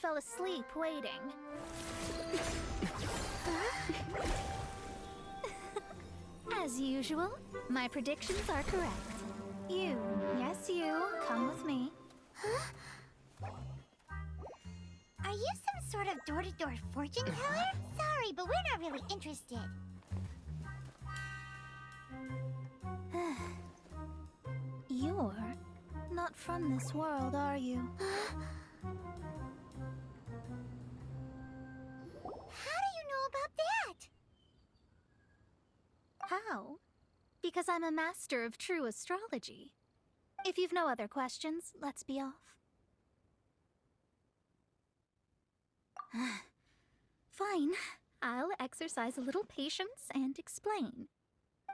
fell asleep waiting. As usual, my predictions are correct. You, yes you, come with me. Huh? Are you some sort of door-to-door fortune teller? Sorry, but we're not really interested. You're not from this world, are you? How do you know about that? How? Because I'm a master of true astrology. If you've no other questions, let's be off. Fine. I'll exercise a little patience and explain.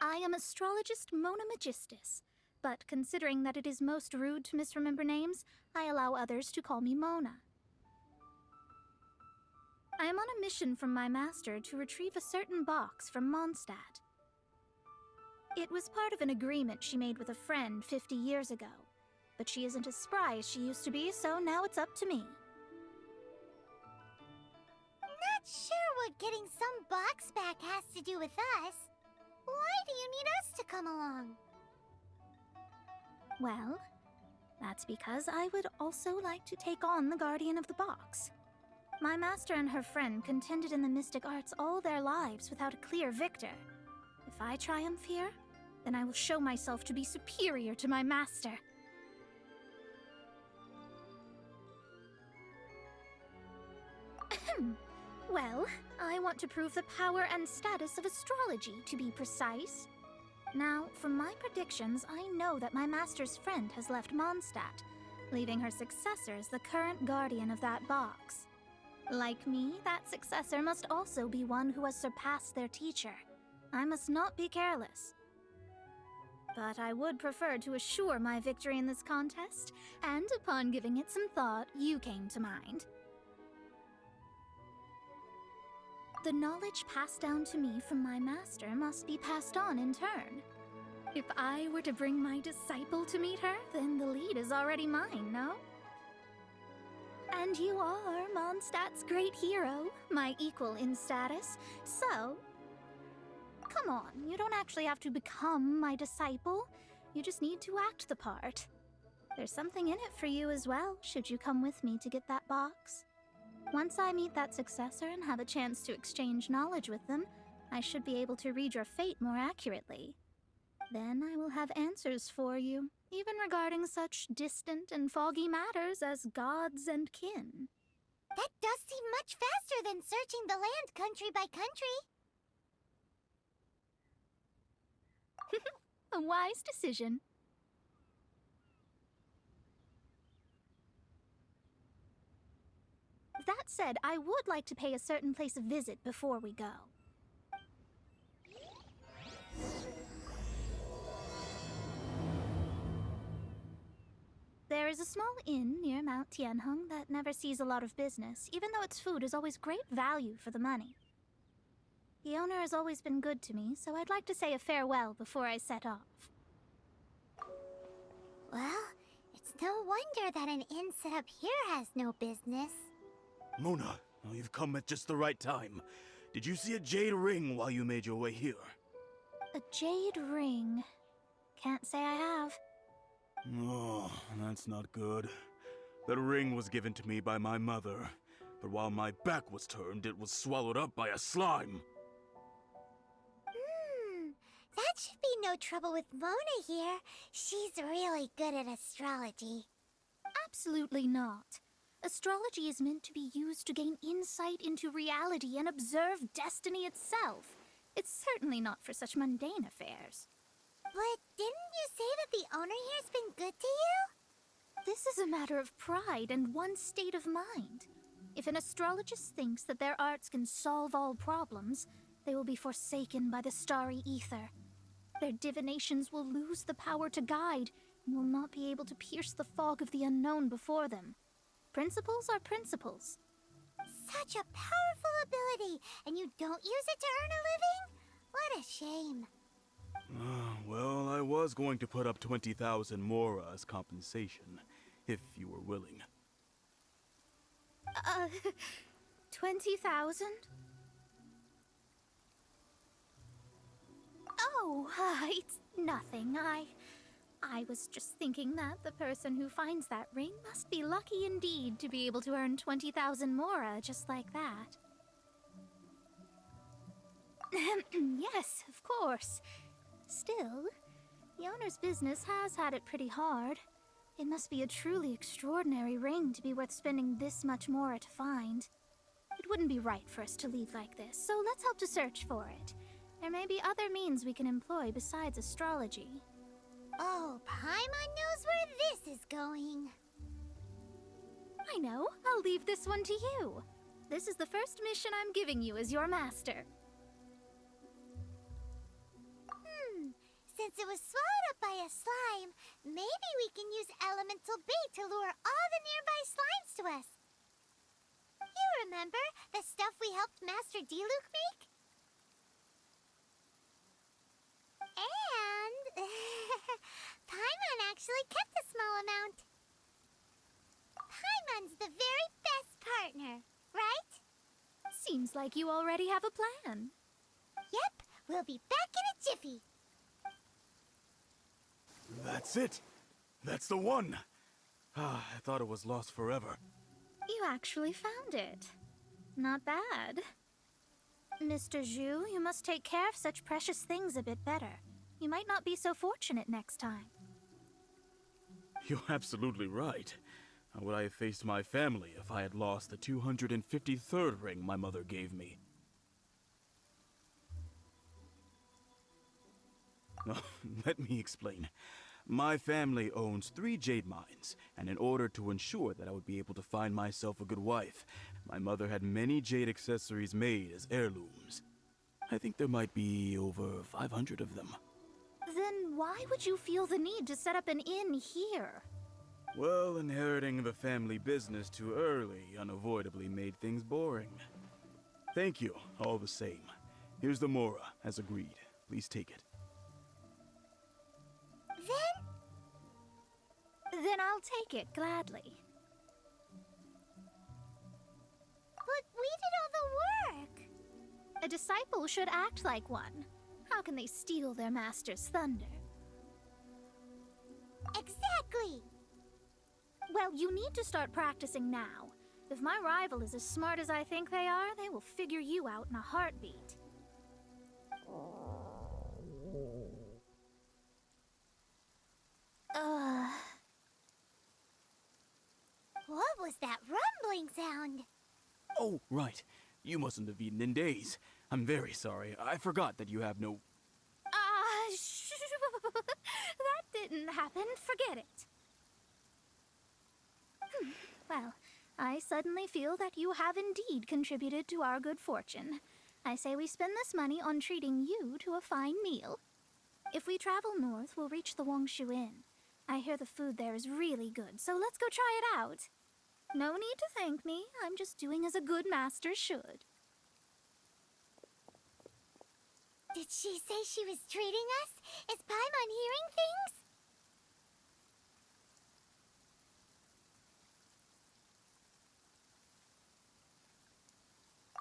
I am astrologist Mona Magistus, but considering that it is most rude to misremember names, I allow others to call me Mona. I am on a mission from my master to retrieve a certain box from Mondstadt. It was part of an agreement she made with a friend 50 years ago, but she isn't as spry as she used to be, so now it's up to me. Not sure what getting some box back has to do with us. Why do you need us to come along? Well, that's because I would also like to take on the guardian of the box. My master and her friend contended in the mystic arts all their lives without a clear victor. If I triumph here, then I will show myself to be superior to my master. Well, I want to prove the power and status of astrology, to be precise. Now, from my predictions, I know that my master's friend has left Mondstadt, leaving her successor as the current guardian of that box. Like me, that successor must also be one who has surpassed their teacher. I must not be careless. But I would prefer to assure my victory in this contest, and upon giving it some thought, you came to mind. The knowledge passed down to me from my master must be passed on in turn. If I were to bring my disciple to meet her, then the lead is already mine, no? And you are Mondstadt's great hero, my equal in status, so... Come on, you don't actually have to become my disciple. You just need to act the part. There's something in it for you as well, should you come with me to get that box. Once I meet that successor and have a chance to exchange knowledge with them, I should be able to read your fate more accurately. Then I will have answers for you, even regarding such distant and foggy matters as gods and kin. That does seem much faster than searching the land country by country. A wise decision. That said, I would like to pay a certain place a visit before we go. There is a small inn near Mount Tianheng that never sees a lot of business, even though its food is always great value for the money. The owner has always been good to me, so I'd like to say a farewell before I set off. Well, it's no wonder that an inn set up here has no business. Mona, well, you've come at just the right time. Did you see a jade ring while you made your way here? A jade ring? Can't say I have. Oh, that's not good. That ring was given to me by my mother, but while my back was turned, it was swallowed up by a slime. That should be no trouble with Mona here. She's really good at astrology. Absolutely not. Astrology is meant to be used to gain insight into reality and observe destiny itself. It's certainly not for such mundane affairs. But didn't you say that the owner here's been good to you? This is a matter of pride and one's state of mind. If an astrologist thinks that their arts can solve all problems, they will be forsaken by the starry ether. Their divinations will lose the power to guide and will not be able to pierce the fog of the unknown before them. Principles are principles. Such a powerful ability, and you don't use it to earn a living? What a shame. Well, I was going to put up 20,000 Mora as compensation, if you were willing. Uh, 20,000? Oh, it's nothing. I was just thinking that the person who finds that ring must be lucky indeed to be able to earn 20,000 Mora just like that. Yes, of course. Still, the owner's business has had it pretty hard. It must be a truly extraordinary ring to be worth spending this much Mora to find. It wouldn't be right for us to leave like this, so let's help to search for it. There may be other means we can employ besides astrology. Oh, Paimon knows where this is going. I know. I'll leave this one to you. This is the first mission I'm giving you as your master. Since it was swallowed up by a slime, maybe we can use elemental bait to lure all the nearby slimes to us. You remember the stuff we helped Master Diluc make? And Paimon actually kept a small amount. Paimon's the very best partner, right? Seems like you already have a plan. Yep, we'll be back in a jiffy. That's it! That's the one! I thought it was lost forever. You actually found it. Not bad. Mr. Zhu, you must take care of such precious things a bit better. You might not be so fortunate next time. You're absolutely right. How would I have faced my family if I had lost the 253rd ring my mother gave me? Let me explain. My family owns 3 jade mines, and in order to ensure that I would be able to find myself a good wife, my mother had many jade accessories made as heirlooms. I think there might be over 500 of them. Then why would you feel the need to set up an inn here? Well, inheriting the family business too early unavoidably made things boring. Thank you, all the same. Here's the Mora, as agreed. Please take it. Then I'll take it gladly. But we did all the work. A disciple should act like one. How can they steal their master's thunder? Exactly. Well, you need to start practicing now. If my rival is as smart as I think they are, they will figure you out in a heartbeat. What was that rumbling sound? Oh, right. You mustn't have eaten in days. I'm very sorry. I forgot that you have no... That didn't happen. Forget it. Well, I suddenly feel that you have indeed contributed to our good fortune. I say we spend this money on treating you to a fine meal. If we travel north, we'll reach the Wongshu Inn. I hear the food there is really good, so let's go try it out. No need to thank me. I'm just doing as a good master should. Did she say she was treating us? Is Paimon hearing things?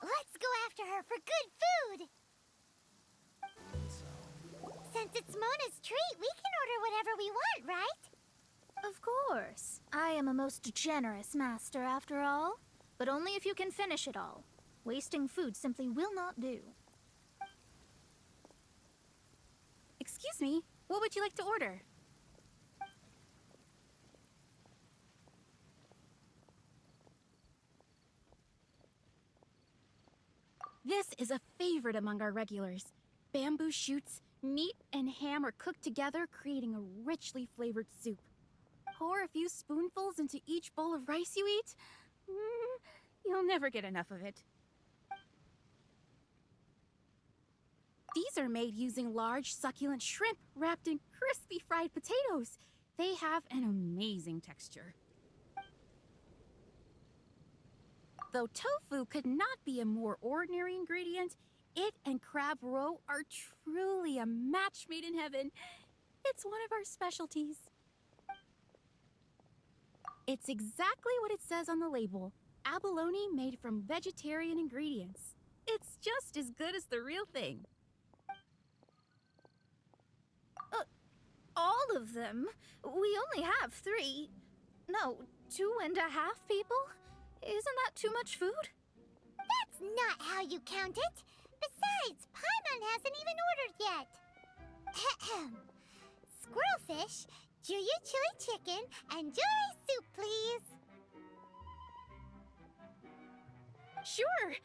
Let's go after her for good food! Since it's Mona's treat, we can order whatever we want, right? Of course. I am a most generous master, after all. But only if you can finish it all. Wasting food simply will not do. Excuse me, what would you like to order? This is a favorite among our regulars. Bamboo shoots, meat, and ham are cooked together, creating a richly flavored soup. Pour a few spoonfuls into each bowl of rice you eat. You'll never get enough of it. These are made using large, succulent shrimp wrapped in crispy fried potatoes. They have an amazing texture. Though tofu could not be a more ordinary ingredient, it and crab roe are truly a match made in heaven. It's one of our specialties. It's exactly what it says on the label. abalone made from vegetarian ingredients. It's just as good as the real thing. All of them? We only have 3. No, 2.5 people? Isn't that too much food? That's not how you count it. Besides, Paimon hasn't even ordered yet. Ahem. Squirrelfish, Juyu chili chicken, and jewelry soup, please. Sure.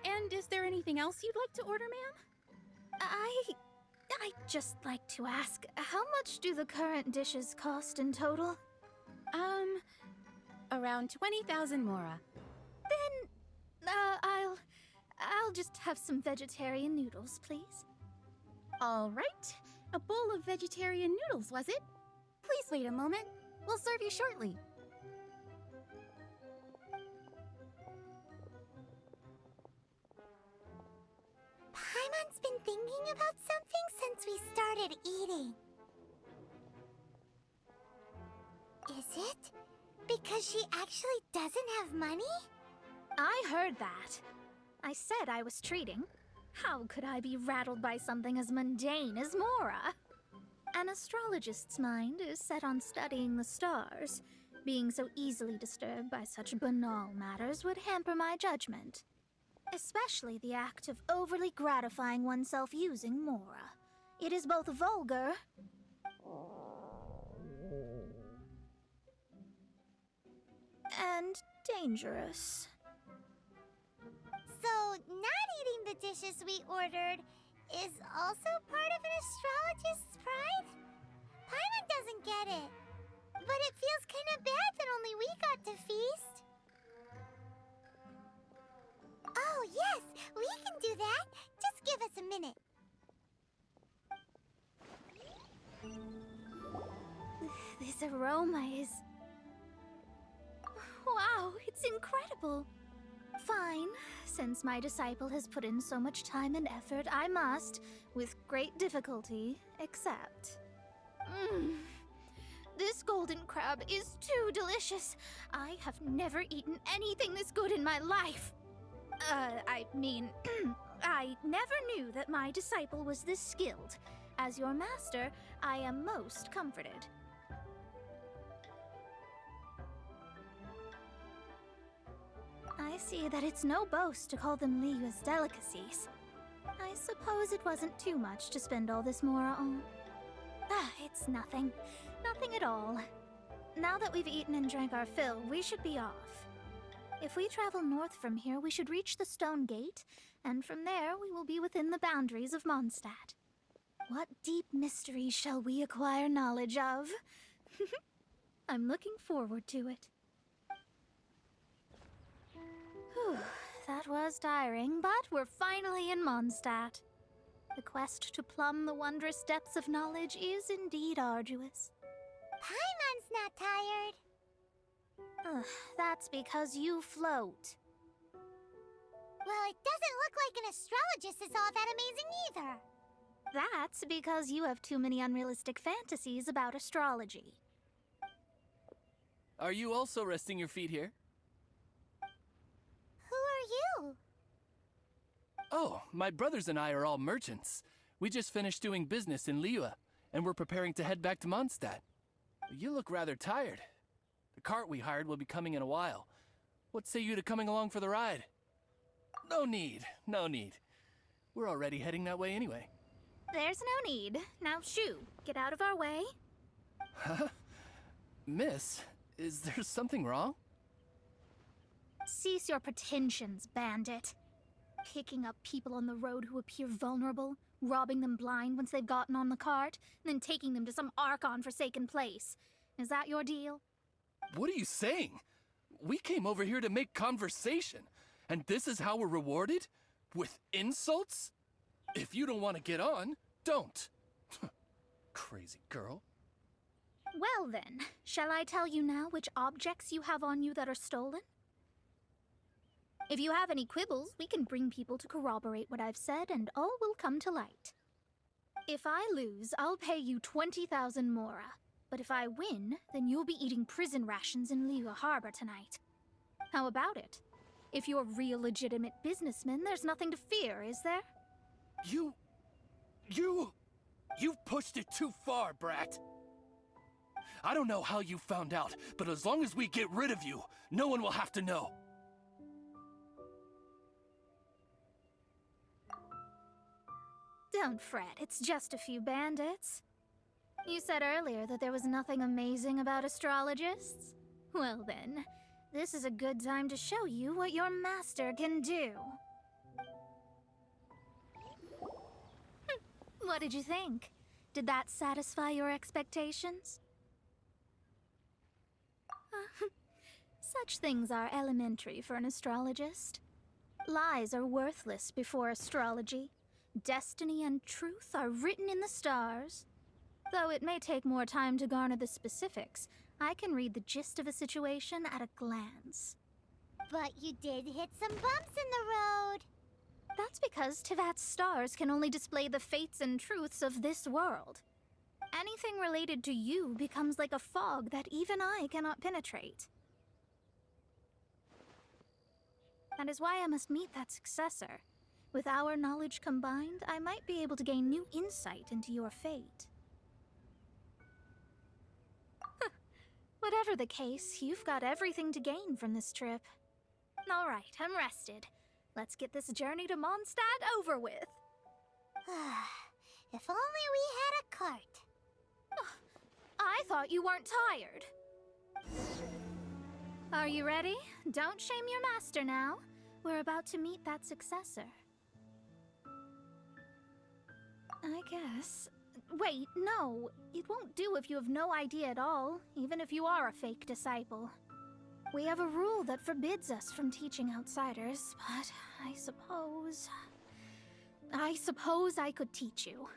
And is there anything else you'd like to order, ma'am? I'd just like to ask, how much do the current dishes cost in total? Around 20,000 Mora. Then, I'll just have some vegetarian noodles, please. All right. A bowl of vegetarian noodles, was it? Please wait a moment. We'll serve you shortly. Paimon's been thinking about something since we started eating. Is it because she actually doesn't have money? I heard that. I said I was treating. How could I be rattled by something as mundane as Mora? An astrologist's mind is set on studying the stars. Being so easily disturbed by such banal matters would hamper my judgment. Especially the act of overly gratifying oneself using Mora. It is both vulgar and dangerous. So, not eating the dishes we ordered is also part of an astrologist's pride? Paimon doesn't get it. But it feels kind of bad that only we got to feast. Oh, yes, we can do that. Just give us a minute. This aroma is... Wow, it's incredible. Fine. Since my disciple has put in so much time and effort, I must, with great difficulty, accept. This golden crab is too delicious. I have never eaten anything this good in my life. I mean, I never knew that my disciple was this skilled. As your master, I am most comforted. I see that it's no boast to call them Liyue's delicacies. I suppose it wasn't too much to spend all this Mora on. It's nothing. Nothing at all. Now that we've eaten and drank our fill, we should be off. If we travel north from here, we should reach the Stone Gate, and from there we will be within the boundaries of Mondstadt. What deep mysteries shall we acquire knowledge of? I'm looking forward to it. Whew, that was tiring, but we're finally in Mondstadt. The quest to plumb the wondrous depths of knowledge is indeed arduous. Paimon's not tired. That's because you float. Well, it doesn't look like an astrologist is all that amazing either. That's because you have too many unrealistic fantasies about astrology. Are you also resting your feet here? Who are you? Oh, my brothers and I are all merchants. We just finished doing business in Liyue, and we're preparing to head back to Mondstadt. You look rather tired. The cart we hired will be coming in a while. What say you to coming along for the ride? No need, no need. We're already heading that way anyway. There's no need. Now shoo, get out of our way. Huh? Miss, is there something wrong? Cease your pretensions, bandit. Picking up people on the road who appear vulnerable, robbing them blind once they've gotten on the cart, and then taking them to some Archon-forsaken place. Is that your deal? What are you saying? We came over here to make conversation, and this is how we're rewarded? With insults? If you don't want to get on, don't. Crazy girl. Well then, shall I tell you now which objects you have on you that are stolen? If you have any quibbles, we can bring people to corroborate what I've said, and all will come to light. If I lose, I'll pay you 20,000 Mora. But if I win, then you'll be eating prison rations in Liyue Harbor tonight. How about it? If you're a real legitimate businessman, there's nothing to fear, is there? You've pushed it too far, Brat. I don't know how you found out, but as long as we get rid of you, no one will have to know. Don't fret, it's just a few bandits. You said earlier that there was nothing amazing about astrologists? Well then, this is a good time to show you what your master can do. What did you think? Did that satisfy your expectations? Such things are elementary for an astrologist. Lies are worthless before astrology. Destiny and truth are written in the stars. Though it may take more time to garner the specifics, I can read the gist of a situation at a glance. But you did hit some bumps in the road. That's because Tivat's stars can only display the fates and truths of this world. Anything related to you becomes like a fog that even I cannot penetrate. That is why I must meet that successor. With our knowledge combined, I might be able to gain new insight into your fate. Whatever the case, you've got everything to gain from this trip. All right, I'm rested. Let's get this journey to Mondstadt over with. If only we had a cart. I thought you weren't tired. Are you ready? Don't shame your master now. We're about to meet that successor. I guess. Wait, no. It won't do if you have no idea at all, even if you are a fake disciple. We have a rule that forbids us from teaching outsiders, but I suppose I could teach you.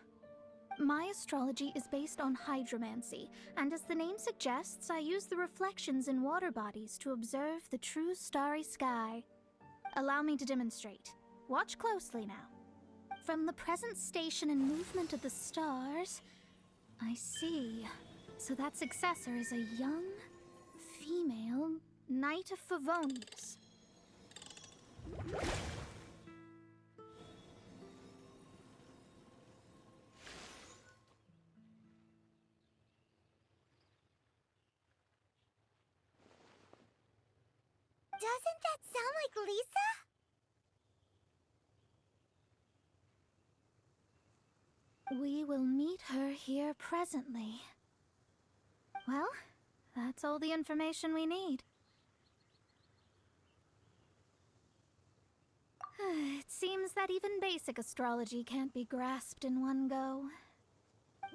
My astrology is based on hydromancy, and as the name suggests, I use the reflections in water bodies to observe the true starry sky. Allow me to demonstrate. Watch closely now. From the present station and movement of the stars, I see. So that successor is a young, female Knight of Favonius. Doesn't that sound like Lisa? We will meet her here presently. Well, that's all the information we need. It seems that even basic astrology can't be grasped in one go.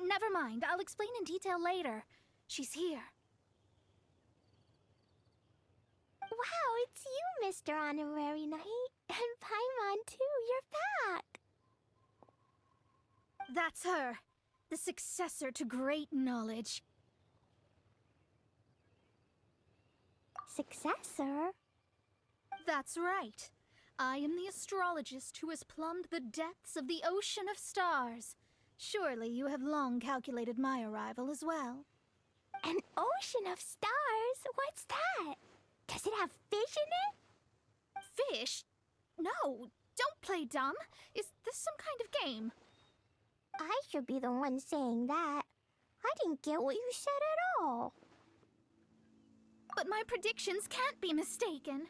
Never mind, I'll explain in detail later. She's here. Wow, it's you, Mr. Honorary Knight. And Paimon, too, you're back. That's her, the successor to great knowledge. Successor? That's right. I am the astrologist who has plumbed the depths of the ocean of stars. Surely you have long calculated my arrival as well. An ocean of stars? What's that? Does it have fish in it? Fish? No, don't play dumb. Is this some kind of game? I should be the one saying that. I didn't get what you said at all. But my predictions can't be mistaken.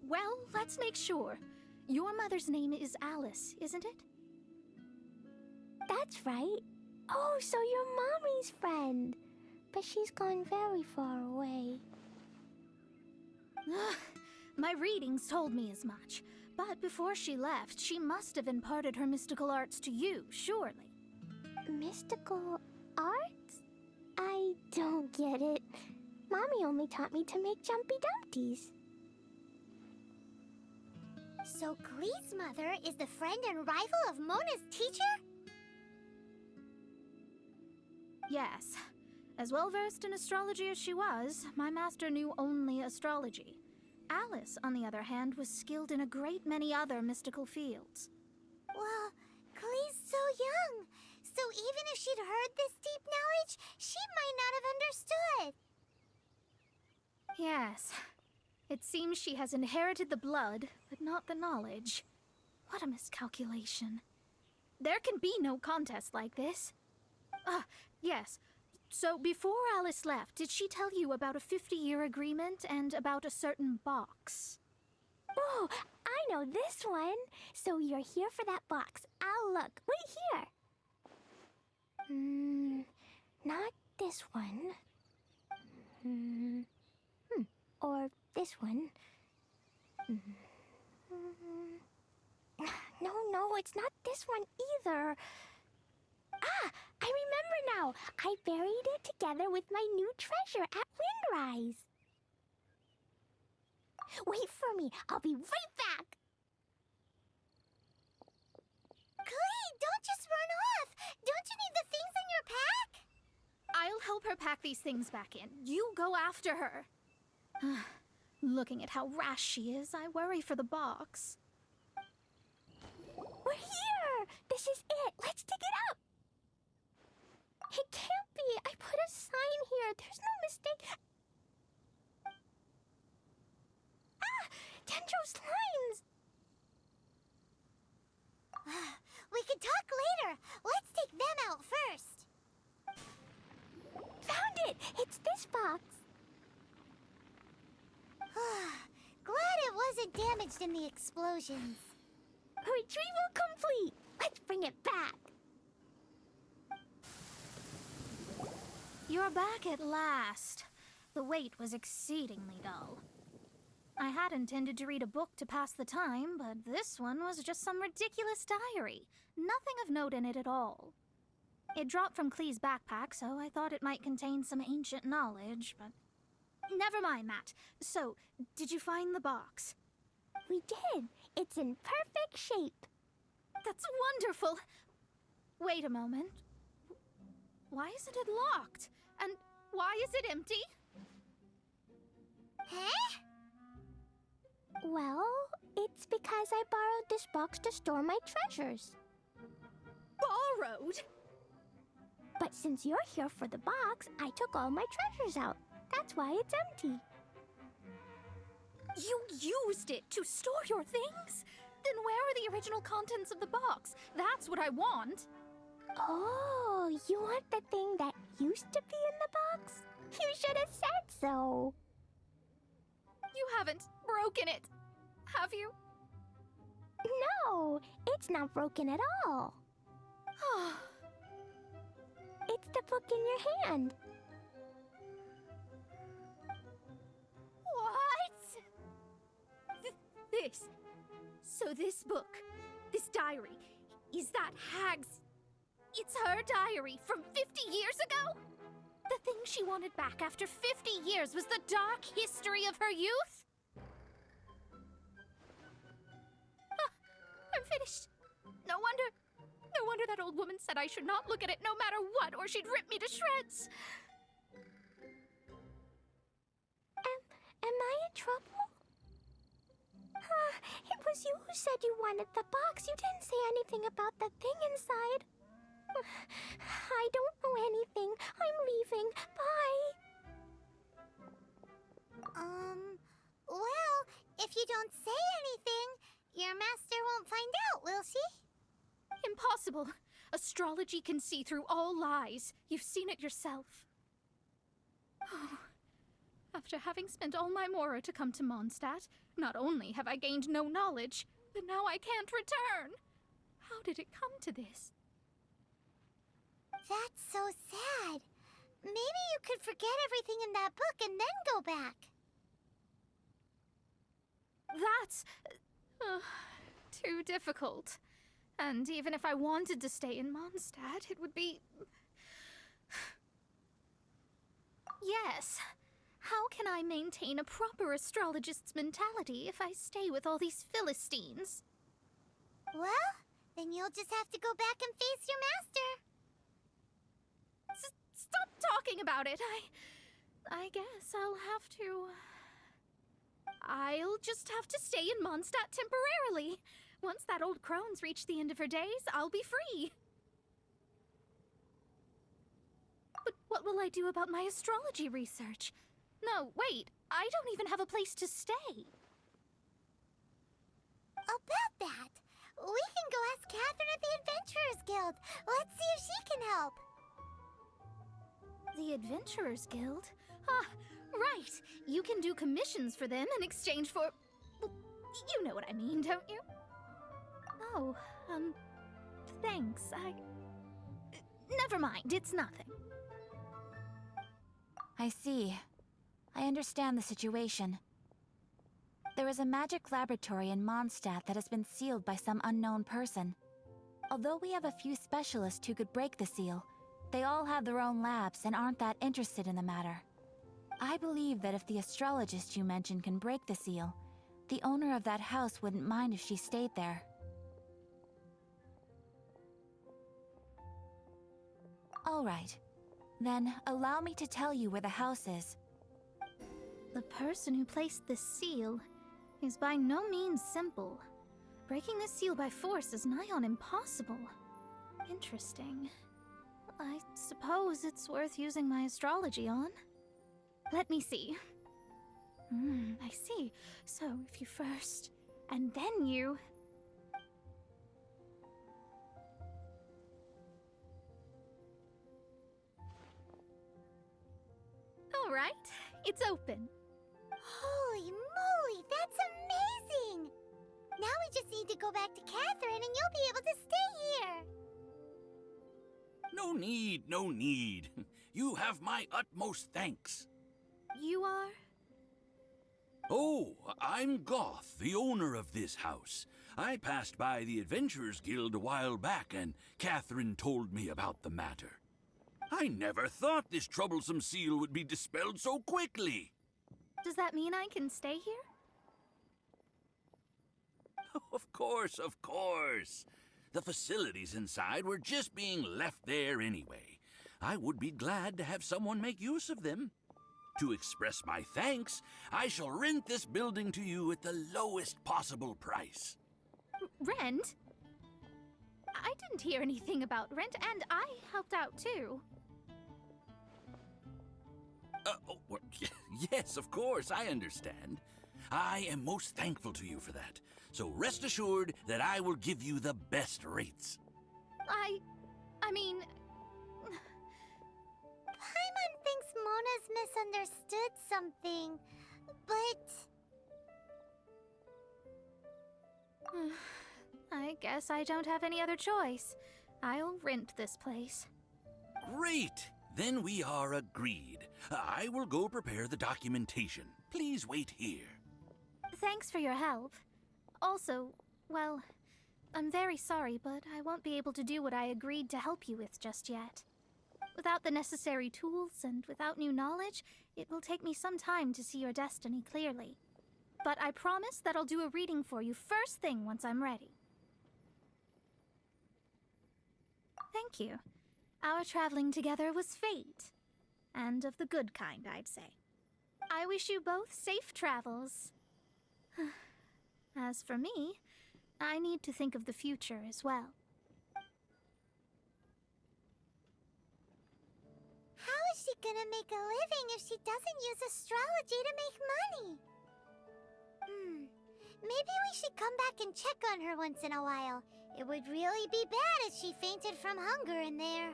Well, let's make sure. Your mother's name is Alice, isn't it? That's right. Oh, so you're Mommy's friend. But she's gone very far away. My readings told me as much. But before she left, she must have imparted her mystical arts to you, surely. Mystical arts? I don't get it. Mommy only taught me to make Jumpy Dumpties. So Glee's mother is the friend and rival of Mona's teacher? Yes. As well-versed in astrology as she was, my master knew only astrology. Alice, on the other hand, was skilled in a great many other mystical fields. Well, Glee's so young. So even if she'd heard this deep knowledge, she might not have understood. Yes. It seems she has inherited the blood, but not the knowledge. What a miscalculation. There can be no contest like this. Ah, yes. So before Alice left, did she tell you about a 50-year agreement and about a certain box? Oh, I know this one. So you're here for that box. I'll look. Wait here. Not this one. Or this one. No, it's not this one either. Ah, I remember now. I buried it together with my new treasure at Windrise. Wait for me. I'll be right back. Clee, don't just run off. Don't you need the things in your pack? I'll help her pack these things back in. You go after her. Looking at how rash she is, I worry for the box. We're here. This is it. Let's dig it up. It can't be. I put a sign here. There's no mistake. Ah! Dendro slimes! We can talk later. Let's take them out first. Found it! It's this box. Glad it wasn't damaged in the explosions. Retrieval complete. Let's bring it back. You're back at last. The wait was exceedingly dull. I had intended to read a book to pass the time, but this one was just some ridiculous diary. Nothing of note in it at all. It dropped from Klee's backpack, so I thought it might contain some ancient knowledge, but... Never mind that. So, did you find the box? We did. It's in perfect shape. That's wonderful! Wait a moment. Why isn't it locked? And why is it empty? Huh? Well, it's because I borrowed this box to store my treasures. Borrowed? But since you're here for the box, I took all my treasures out. That's why it's empty. You used it to store your things? Then where are the original contents of the box? That's what I want. Oh, you want the thing that used to be in the box? You should have said so. You haven't broken it, have you? No, it's not broken at all. It's the book in your hand. What? So this book, this diary, is that Hag's... It's her diary from 50 years ago? The thing she wanted back after 50 years was the dark history of her youth? I'm finished. No wonder that old woman said I should not look at it no matter what, or she'd rip me to shreds. Am I in trouble? It was you who said you wanted the box. You didn't say anything about the thing inside. I don't know anything. I'm leaving. Bye. Well, if you don't say anything, your master won't find out, will she? Impossible. Astrology can see through all lies. You've seen it yourself. Oh. After having spent all my Mora to come to Mondstadt, not only have I gained no knowledge, but now I can't return. How did it come to this? That's so sad. Maybe you could forget everything in that book and then go back. That's... too difficult. And even if I wanted to stay in Mondstadt, it would be... Yes. How can I maintain a proper astrologist's mentality if I stay with all these Philistines? Well, then you'll just have to go back and face your master. Stop talking about it. I guess I'll just have to stay in Mondstadt temporarily. Once that old crone's reached the end of her days, I'll be free. But what will I do about my astrology research? No, wait. I don't even have a place to stay. About that, we can go ask Catherine at the Adventurers Guild. Let's see if she can help. The Adventurers Guild? Ah, right. You can do commissions for them in exchange for... Well, you know what I mean, don't you? Oh, thanks. Never mind, it's nothing. I see. I understand the situation. There is a magic laboratory in Mondstadt that has been sealed by some unknown person. Although we have a few specialists who could break the seal, they all have their own labs and aren't that interested in the matter. I believe that if the astrologist you mentioned can break the seal, the owner of that house wouldn't mind if she stayed there. All right. Then, allow me to tell you where the house is. The person who placed the seal is by no means simple. Breaking the seal by force is nigh on impossible. Interesting. I suppose it's worth using my astrology on. Let me see. I see. So, if you first, and then you... All right, it's open. Holy moly, that's amazing! Now we just need to go back to Catherine and you'll be able to stay here. No need, no need. You have my utmost thanks. You are? Oh, I'm Goth, the owner of this house. I passed by the Adventurers Guild a while back, and Catherine told me about the matter. I never thought this troublesome seal would be dispelled so quickly. Does that mean I can stay here? Of course, of course. The facilities inside were just being left there anyway. I would be glad to have someone make use of them. To express my thanks, I shall rent this building to you at the lowest possible price. Rent? I didn't hear anything about rent, and I helped out too. Well, yes, of course, I understand. I am most thankful to you for that. So rest assured that I will give you the best rates. I mean... Paimon thinks Mona's misunderstood something, but... I guess I don't have any other choice. I'll rent this place. Great! Then we are agreed. I will go prepare the documentation. Please wait here. Thanks for your help. Also, well, I'm very sorry, but I won't be able to do what I agreed to help you with just yet. Without the necessary tools and without new knowledge, it will take me some time to see your destiny clearly. But I promise that I'll do a reading for you first thing once I'm ready. Thank you. Our traveling together was fate. And of the good kind, I'd say. I wish you both safe travels. As for me, I need to think of the future as well. How is she gonna make a living if she doesn't use astrology to make money? Maybe we should come back and check on her once in a while. It would really be bad if she fainted from hunger in there.